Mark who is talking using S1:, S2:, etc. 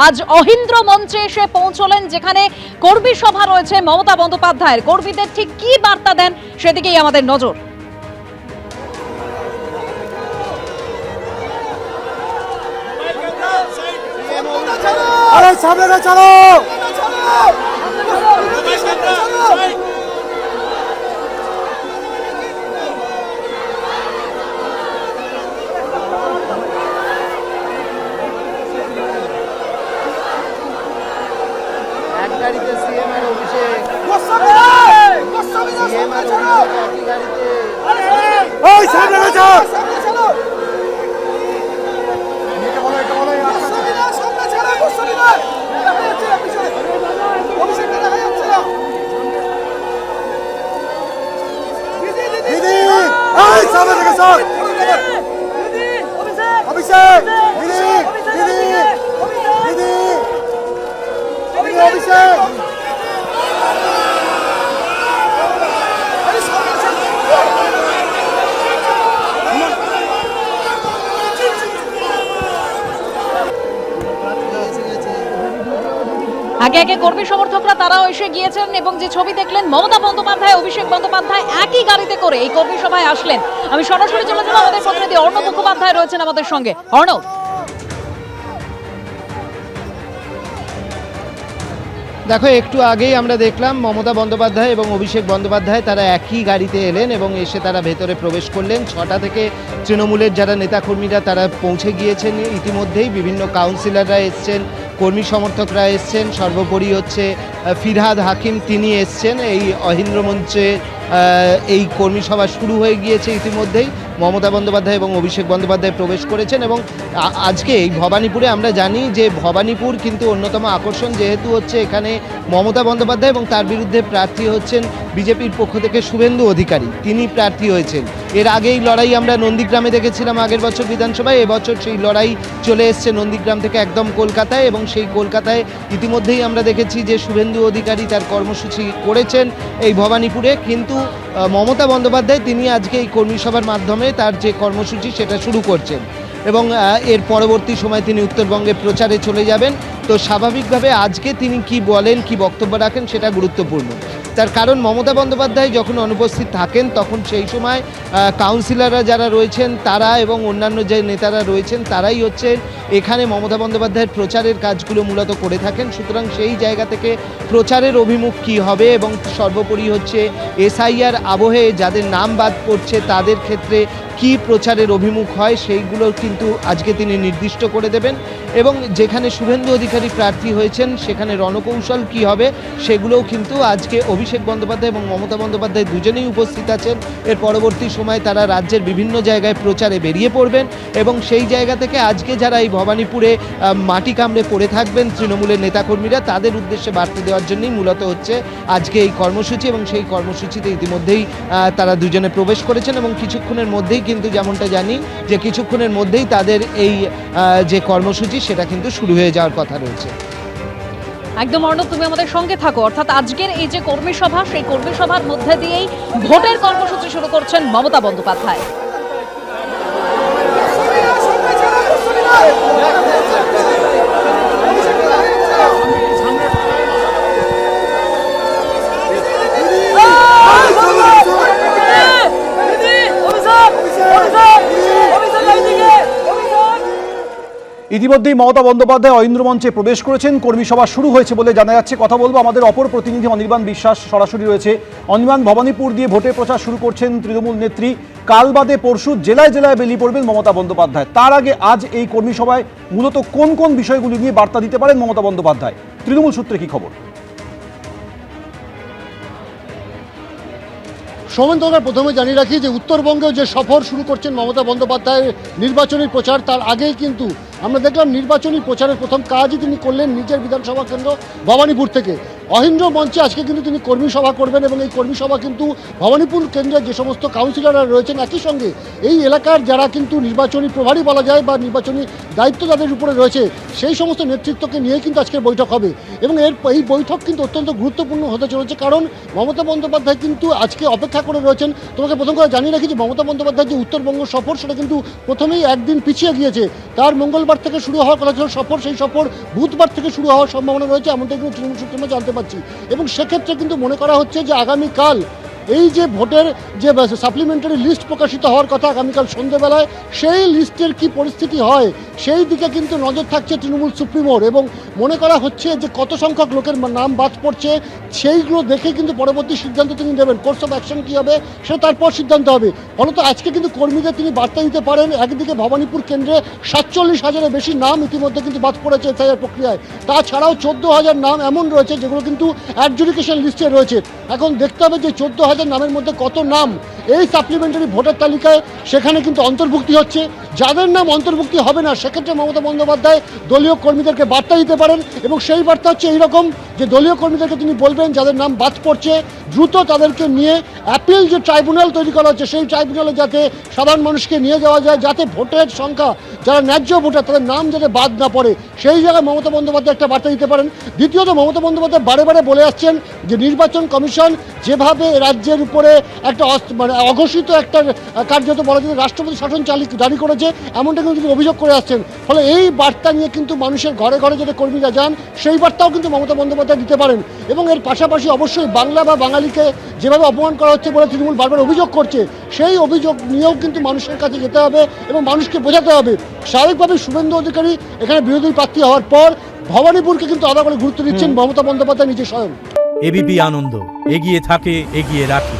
S1: আজ অহিন্দ্র মঞ্চে এসে পৌঁছলেন, যেখানে কর্মী সভা রয়েছে মমতা বন্দ্যোপাধ্যায়ের। কর্মীদের ঠিক কি বার্তা দেন সেদিকেই আমাদের নজর।
S2: গাড়িতে সিএম আর অভিষেক সিএম আর অভিষেক একই গাড়িতে ওই সামনে চলো এটা বলো সামনে ছাড়া গোস্বামী না অভিষেক দেখা যাচ্ছে না দিদি এই সামনে থেকে সর দিদি অভিষেক দিদি দিদি দিদি অভিষেক
S1: আগে আগে কর্মী সমর্থকরা তারাও এসে গিয়েছেন এবং যে ছবি দেখলেন মমতা বন্দ্যোপাধ্যায় অভিষেক বন্দ্যোপাধ্যায় একই গাড়িতে করে এই কর্মী সভায় আসলেন। আমি সরাসরি চলে যাব, আমাদের প্রতিনিধি অর্ণব মুখোপাধ্যায় রয়েছেন আমাদের সঙ্গে। অর্ণব,
S2: দেখো, একটু আগেই আমরা দেখলাম মমতা বন্দ্যোপাধ্যায় এবং অভিষেক বন্দ্যোপাধ্যায় তারা একই গাড়িতে এলেন এবং এসে তারা ভেতরে প্রবেশ করলেন। 6টা থেকে তৃণমূলের যারা নেতাকর্মীরা তারা পৌঁছে গিয়েছেন ইতিমধ্যেই। বিভিন্ন কাউন্সিলররা এসছেন, কর্মী সমর্থকরা এসছেন, সর্বোপরি হচ্ছে ফিরহাদ হাকিম তিনি এসছেন। এই অহিন্দ্র মঞ্চে এই কর্মী সভা শুরু হয়ে গিয়েছে ইতিমধ্যেই। মমতা বন্দ্যোপাধ্যায় এবং অভিষেক বন্দ্যোপাধ্যায় প্রবেশ করেছেন এবং আজকে এই ভবানীপুরে আমরা জানি যে ভবানীপুর কিন্তু অন্যতম আকর্ষণ, যেহেতু হচ্ছে এখানে মমতা বন্দ্যোপাধ্যায় এবং তার বিরুদ্ধে প্রার্থী হচ্ছেন বিজেপির পক্ষ থেকে শুভেন্দু অধিকারী, তিনি প্রার্থী হয়েছেন। এর আগেই লড়াই আমরা নন্দীগ্রামে দেখেছিলাম আগের বছর বিধানসভায়, এবছর সেই লড়াই চলে এসছে নন্দীগ্রাম থেকে একদম কলকাতায় এবং সেই কলকাতায় ইতিমধ্যেই আমরা দেখেছি যে শুভেন্দু অধিকারী তার কর্মসূচি করেছেন এই ভবানীপুরে। কিন্তু মমতা বন্দ্যোপাধ্যায় তিনি আজকে এই কর্মী সভার মাধ্যমে তার যে কর্মসূচি সেটা শুরু করছেন এবং এর পরবর্তী সময় তিনি উত্তরবঙ্গে প্রচারে চলে যাবেন। তো স্বাভাবিকভাবে আজকে তিনি কি বলেন, কি বক্তব্য রাখেন সেটা গুরুত্বপূর্ণ। তার কারণ মমতা বন্দ্যোপাধ্যায় যখন অনুপস্থিত থাকেন তখন সেই সময় কাউন্সিলররা যারা রয়েছেন তারা এবং অন্যান্য যে নেতারা রয়েছেন তারাই হচ্ছে এখানে মমতা বন্দ্যোপাধ্যায়ের প্রচারের কাজগুলো মূলত করে থাকেন। সুতরাং সেই জায়গা থেকে প্রচারের অভিমুখ কী হবে এবং সর্বোপরি হচ্ছে এসআইআর আবহে যাদের নাম বাদ পড়ছে তাদের ক্ষেত্রে কি প্রচারের অভিমুখ হয় সেইগুলো কিন্তু আজকে তিনি নির্দিষ্ট করে দেবেন। এবং যেখানে শুভেন্দু অধিকারী প্রার্থী হয়েছেন সেখানে রণকৌশল কি হবে সেগুলোও কিন্তু আজকে অভিষেক বন্দ্যোপাধ্যায় এবং মমতা বন্দ্যোপাধ্যায় দুজনেই উপস্থিত আছেন। এর পরবর্তী সময় তারা রাজ্যের বিভিন্ন জায়গায় প্রচারে বেরিয়ে পড়বেন এবং সেই জায়গা থেকে আজকে যারা এই ভবানীপুরে মাটি কামড়ে পড়ে থাকবেন তৃণমূলের নেতাকর্মীরা, তাদের উদ্দেশ্যে বার্তা দেওয়ার জন্যই মূলত হচ্ছে আজকে এই কর্মসূচি এবং সেই কর্মসূচিতে ইতিমধ্যেই তারা দুজনে প্রবেশ করেছেন এবং কিছুক্ষণের মধ্যেই কিন্তু যেমনটা জানি যে কিছুক্ষণের মধ্যেই তাদের এই যে কর্মসূচি সেটা কিন্তু শুরু হয়ে যাওয়ার কথা রয়েছে।
S1: একদম অর্ণব, তুমি আমাদের সঙ্গে থাকো। অর্থাৎ আজকের এই যে কর্মী সভা, সেই কর্মী সভার মধ্যে দিয়েই ভোটের কর্মসূচি শুরু করছেন মমতা বন্দ্যোপাধ্যায়।
S3: ইতিমধ্যেই মমতা বন্দ্যোপাধ্যায় অহিন্দ্র মঞ্চে প্রবেশ করেছেন, কর্মী সভা শুরু হয়েছে বলে জানা যাচ্ছে। কথা বলবো আমাদের অপর প্রতিনিধি অনির্বাণ বিশ্বাস সরাসরি রয়েছে। অনির্বাণ, ভবানীপুর দিয়ে ভোটের প্রচার শুরু করছেন তৃণমূল নেত্রী। কাল বাদে পরশু জেলায় জেলায় বেরিয়ে পড়বেন মমতা বন্দ্যোপাধ্যায়। তার আগে আজ এই কর্মী সভায় মূলত কোন কোন বিষয়গুলি নিয়ে বার্তা দিতে পারেন মমতা বন্দ্যোপাধ্যায়? তৃণমূল সূত্রে কি খবর?
S4: সৌমেন, তোমাদের প্রথমে জানিয়ে রাখি যে উত্তরবঙ্গেও যে সফর শুরু করছেন মমতা বন্দ্যোপাধ্যায়ের নির্বাচনী প্রচার, তার আগেই কিন্তু আমরা দেখলাম নির্বাচনী প্রচারের প্রথম কাজই তিনি করলেন নিজের বিধানসভা কেন্দ্র ভবানীপুর থেকে। অহিন্দ্র মঞ্চে আজকে কিন্তু তিনি কর্মী সভা করবেন এবং এই কর্মী সভা কিন্তু ভবানীপুর কেন্দ্রের যে সমস্ত কাউন্সিলররা রয়েছেন, একই সঙ্গে এই এলাকার যারা কিন্তু নির্বাচনী প্রভারী বলা যায় বা নির্বাচনী দায়িত্ব যাদের উপরে রয়েছে সেই সমস্ত নেতৃত্বকে নিয়ে কিন্তু আজকের বৈঠক হবে এবং এই বৈঠক কিন্তু অত্যন্ত গুরুত্বপূর্ণ হতে চলেছে। কারণ মমতা বন্দ্যোপাধ্যায় কিন্তু আজকে অপেক্ষা করে রয়েছেন। তোমাকে প্রথম কথা জানিয়ে রাখি যে মমতা বন্দ্যোপাধ্যায় যে উত্তরবঙ্গ সফর সেটা কিন্তু প্রথমেই একদিন পিছিয়ে গিয়েছে। তার মঙ্গলবার শুক্রবার থেকে শুরু হওয়ার কথা ছিল সফর, সেই সফর বুধবার থেকে শুরু হওয়ার সম্ভাবনা রয়েছে, এমনটাই কিন্তু তৃণমূল সূত্রে আমরা জানতে পারছি। এবং সেক্ষেত্রে কিন্তু মনে করা হচ্ছে যে আগামীকাল এই যে ভোটের যে সাপ্লিমেন্টারি লিস্ট প্রকাশিত হওয়ার কথা আগামীকাল সন্ধ্যেবেলায়, সেই লিস্টের কি পরিস্থিতি হয় সেই দিকে কিন্তু নজর থাকছে তৃণমূল সুপ্রিমোর। এবং মনে করা হচ্ছে যে কত সংখ্যক লোকের নাম বাদ পড়ছে সেইগুলো দেখে কিন্তু পরবর্তী সিদ্ধান্ত তিনি নেবেন, কোর্স অফ অ্যাকশন কী হবে সেটা তারপর সিদ্ধান্ত হবে। ফলত আজকে কিন্তু কর্মীদের তিনি বার্তা দিতে পারেন। একদিকে ভবানীপুর কেন্দ্রে 47,000-এর বেশি নাম ইতিমধ্যে কিন্তু বাদ পড়েছে এসআইআর প্রক্রিয়ায়, তাছাড়াও 14,000 নাম এমন রয়েছে যেগুলো কিন্তু অ্যাডজুডিকেশন লিস্টে রয়েছে। এখন দেখতে হবে যে 14,000 নামের মধ্যে কত নাম এই সাপ্লিমেন্টারি ভোটার তালিকায় সেখানে কিন্তু অন্তর্ভুক্তি হচ্ছে। যাদের নাম অন্তর্ভুক্তি হবে না সেক্ষেত্রে মমতা বন্দ্যোপাধ্যায় দলীয় কর্মীদেরকে বার্তা দিতে পারেন, এবং সেই বার্তা হচ্ছে এইরকম যে দলীয় কর্মীদেরকে তিনি বলবেন যাদের নাম বাদ পড়ছে দ্রুত তাদেরকে নিয়ে অ্যাপিল যে ট্রাইব্যুনাল তৈরি করা হচ্ছে সেই ট্রাইব্যুনালে যাতে সাধারণ মানুষকে নিয়ে যাওয়া যায়, যাতে ভোটের সংখ্যা যারা ন্যায্য ভোটার তাদের নাম যাতে বাদ না পড়ে, সেই জায়গায় মমতা বন্দ্যোপাধ্যায় একটা বার্তা দিতে পারেন। দ্বিতীয়ত মমতা বন্দ্যোপাধ্যায় বারে বারে বলে আসছেন যে নির্বাচন কমিশন যেভাবে রাজ্যের উপরে একটা মানে অঘোষিত একটা কার্যত বলা যায় রাষ্ট্রপতি শাসন জারি করেছে, এমনটা কিন্তু তিনি অভিযোগ করে আসছেন। ফলে এই বার্তা নিয়ে কিন্তু মানুষের ঘরে ঘরে যাতে কর্মীরা যান সেই বার্তাও কিন্তু মমতা বন্দ্যোপাধ্যায় দিতে পারেন। এবং এর পাশাপাশি অবশ্যই বাংলা বা বাঙালিকে যেভাবে অপমান করা হচ্ছে বলে তৃণমূল বারবার অভিযোগ করছে, সেই অভিযোগ নিয়েও কিন্তু মানুষের কাছে যেতে হবে এবং মানুষকে বোঝাতে হবে। স্বাভাবিকভাবে শুভেন্দু অধিকারী এখানে বিরোধী প্রার্থী হওয়ার পর ভবানীপুরকে কিন্তু আলাদা করে গুরুত্ব দিচ্ছেন মমতা বন্দ্যোপাধ্যায় নিজে স্বয়ং।
S5: এবিপি আনন্দ, এগিয়ে থাকে, এগিয়ে রাখে।